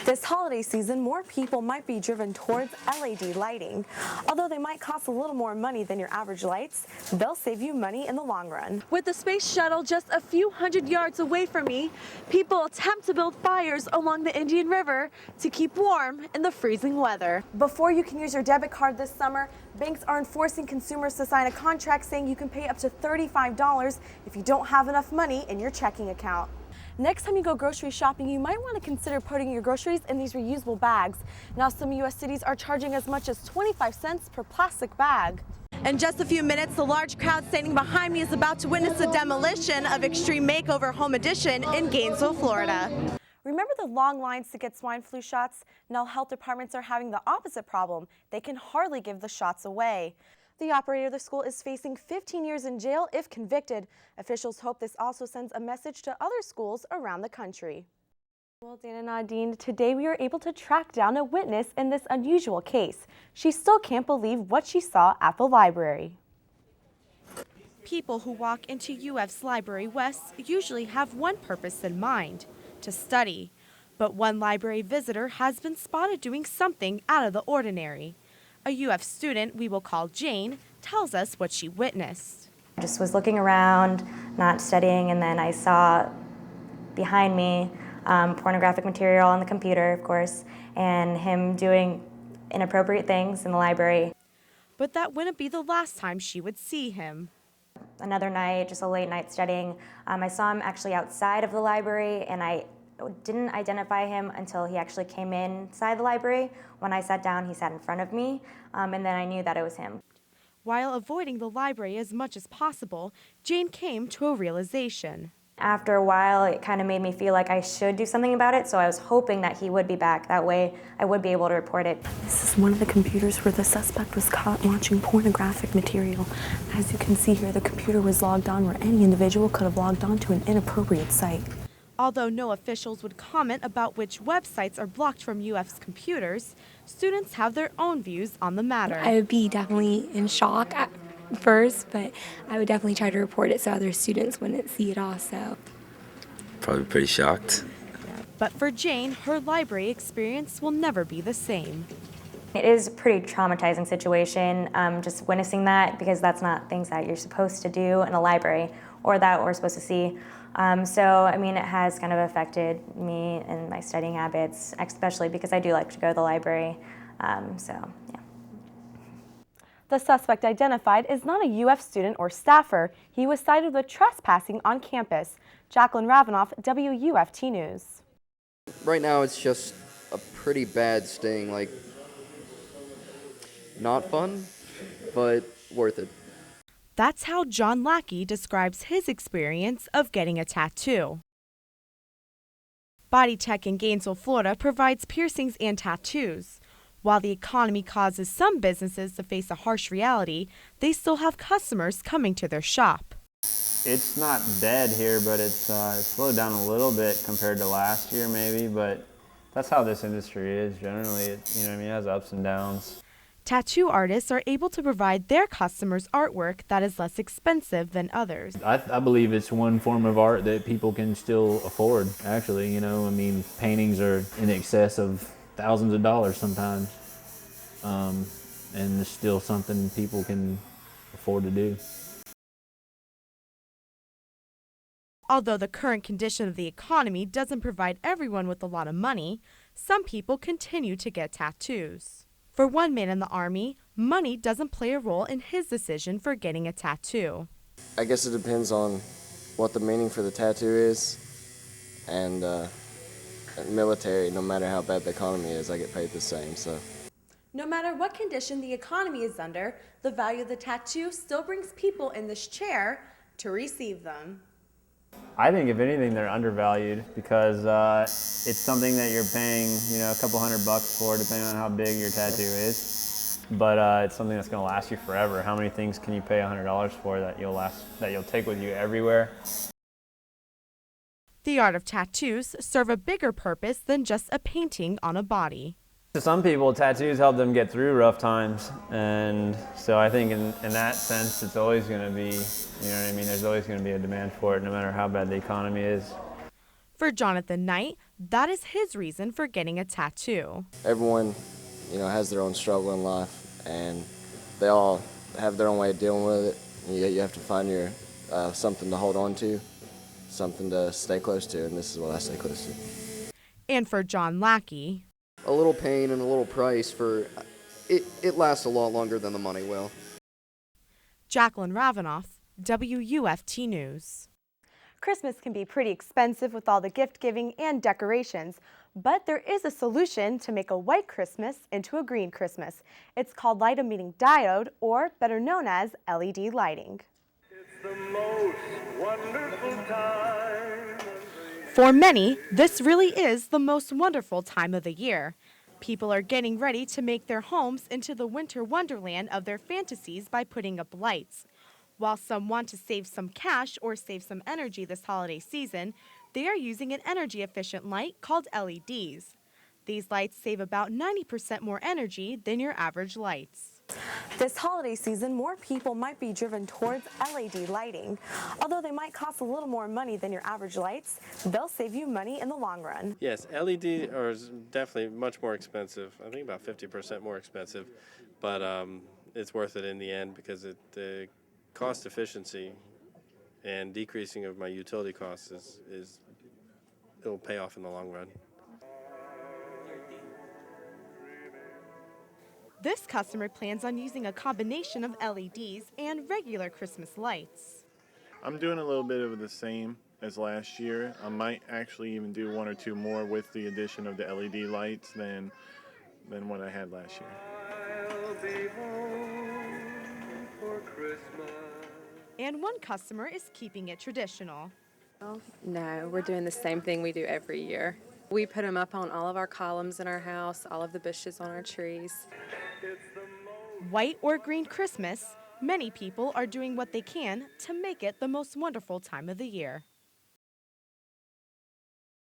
This holiday season, more people might be driven towards LED lighting. Although they might cost a little more money than your average lights, they'll save you money in the long run. With the space shuttle just a few hundred yards away from me, people attempt to build fires along the Indian River to keep warm in the freezing weather. Before you can use your debit card this summer, banks are enforcing consumers to sign a contract saying you can pay up to $35 if you don't have enough money in your checking account. Next time you go grocery shopping, you might want to consider putting your groceries in these reusable bags. Now, some U.S. cities are charging as much as 25 cents per plastic bag. In just a few minutes, the large crowd standing behind me is about to witness the demolition of Extreme Makeover Home Edition in Gainesville, Florida. Remember the long lines to get swine flu shots? Now health departments are having the opposite problem. They can hardly give the shots away. The operator of the school is facing 15 years in jail if convicted. Officials hope this also sends a message to other schools around the country. Well, Dan and Nadine, today we were able to track down a witness in this unusual case. She still can't believe what she saw at the library. People who walk into UF's Library West usually have one purpose in mind: to study. But one library visitor has been spotted doing something out of the ordinary. A UF student we will call Jane tells us what she witnessed. I just was looking around, not studying, and then I saw behind me pornographic material on the computer, of course, and him doing inappropriate things in the library. But that wouldn't be the last time she would see him. Another night, just a late night studying, I saw him actually outside of the library, and I didn't identify him until he actually came inside the library. When I sat down, he sat in front of me, and then I knew that it was him. While avoiding the library as much as possible, Jane came to a realization. After a while, it kind of made me feel like I should do something about it, so I was hoping that he would be back. That way, I would be able to report it. This is one of the computers where the suspect was caught watching pornographic material. As you can see here, the computer was logged on where any individual could have logged on to an inappropriate site. Although no officials would comment about which websites are blocked from UF's computers, students have their own views on the matter. I would be definitely in shock at first, but I would definitely try to report it so other students wouldn't see it also. Probably pretty shocked. But for Jane, her library experience will never be the same. It is a pretty traumatizing situation, just witnessing that, because that's not things that you're supposed to do in a library or that we're supposed to see. So, I mean, it has kind of affected me and my studying habits, especially because I do like to go to the library. So, yeah. The suspect identified is not a UF student or staffer. He was cited with trespassing on campus. Jacqueline Ravanoff, WUFT News. Right now it's just a pretty bad sting, like not fun, but worth it. That's how John Lackey describes his experience of getting a tattoo. Body Tech in Gainesville, Florida provides piercings and tattoos. While the economy causes some businesses to face a harsh reality, they still have customers coming to their shop. It's not dead here, but it's slowed down a little bit compared to last year maybe, but that's how this industry is generally. It has ups and downs. Tattoo artists are able to provide their customers artwork that is less expensive than others. I believe it's one form of art that people can still afford, actually. Paintings are in excess of thousands of dollars sometimes, and it's still something people can afford to do. Although the current condition of the economy doesn't provide everyone with a lot of money, some people continue to get tattoos. For one man in the Army, money doesn't play a role in his decision for getting a tattoo. I guess it depends on what the meaning for the tattoo is, and military, no matter how bad the economy is, I get paid the same. So, no matter what condition the economy is under, the value of the tattoo still brings people in this chair to receive them. I think if anything they're undervalued because it's something that you're paying a couple $100 for, depending on how big your tattoo is. But it's something that's going to last you forever. How many things can you pay $100 for that you'll take with you everywhere? The art of tattoos serve a bigger purpose than just a painting on a body. To some people, tattoos help them get through rough times, and so I think in that sense, it's always going to be, there's always going to be a demand for it, no matter how bad the economy is. For Jonathan Knight, that is his reason for getting a tattoo. Everyone, has their own struggle in life, and they all have their own way of dealing with it. You have to find your something to hold on to, something to stay close to, and this is what I stay close to. And for John Lackey, A little pain and a little price for it lasts a lot longer than the money will. Jacqueline Ravanoff, WUFT News. Christmas can be pretty expensive with all the gift giving and decorations, but there is a solution to make a white Christmas into a green Christmas. It's called light emitting diode, or better known as LED lighting. It's the most wonderful time. For many, this really is the most wonderful time of the year. People are getting ready to make their homes into the winter wonderland of their fantasies by putting up lights. While some want to save some cash or save some energy this holiday season, they are using an energy-efficient light called LEDs. These lights save about 90% more energy than your average lights. This holiday season, more people might be driven towards LED lighting. Although they might cost a little more money than your average lights, they'll save you money in the long run. Yes, LED are definitely much more expensive. I think about 50% more expensive, but it's worth it in the end because the cost efficiency and decreasing of my utility costs it'll pay off in the long run. This customer plans on using a combination of LEDs and regular Christmas lights. I'm doing a little bit of the same as last year. I might actually even do one or two more with the addition of the LED lights than what I had last year. I'll be home for Christmas. And one customer is keeping it traditional. No, we're doing the same thing we do every year. We put them up on all of our columns in our house, all of the bushes on our trees. White or green Christmas, many people are doing what they can to make it the most wonderful time of the year.